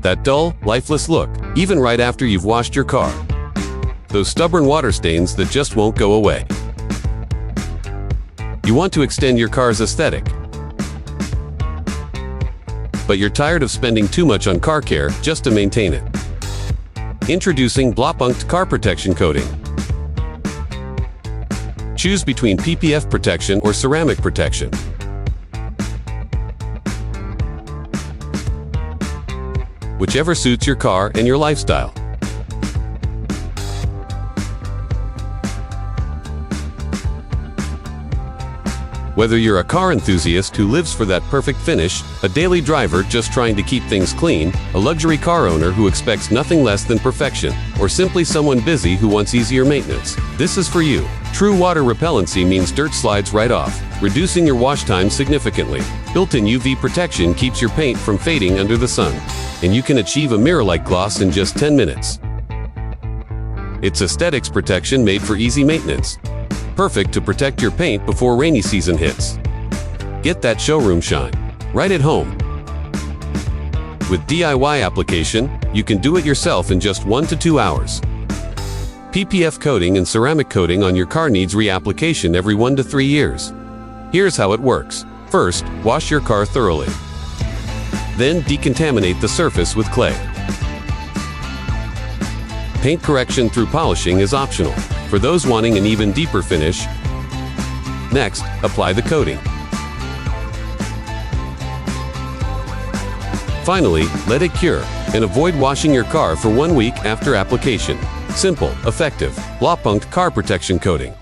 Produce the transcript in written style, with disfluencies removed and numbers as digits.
That dull, lifeless look, even right after you've washed your car. Those stubborn water stains that just won't go away. You want to extend your car's aesthetic, but you're tired of spending too much on car care just to maintain it. Introducing Blaupunkt Car Protection Coating. Choose between PPF protection or ceramic protection. Whichever suits your car and your lifestyle. Whether you're a car enthusiast who lives for that perfect finish, a daily driver just trying to keep things clean, a luxury car owner who expects nothing less than perfection, or simply someone busy who wants easier maintenance, this is for you. True water repellency means dirt slides right off, reducing your wash time significantly. Built-in UV protection keeps your paint from fading under the sun, and you can achieve a mirror-like gloss in just 10 minutes. It's aesthetics protection made for easy maintenance. Perfect to protect your paint before rainy season hits. Get that showroom shine right at home. With DIY application, you can do it yourself in just 1 to 2 hours. PPF coating and ceramic coating on your car needs reapplication every 1 to 3 years. Here's how it works. First, wash your car thoroughly. Then decontaminate the surface with clay. Paint correction through polishing is optional for those wanting an even deeper finish. Next, apply the coating. Finally, let it cure, and avoid washing your car for 1 week after application. Simple, effective, Blaupunkt Car Protection Coating.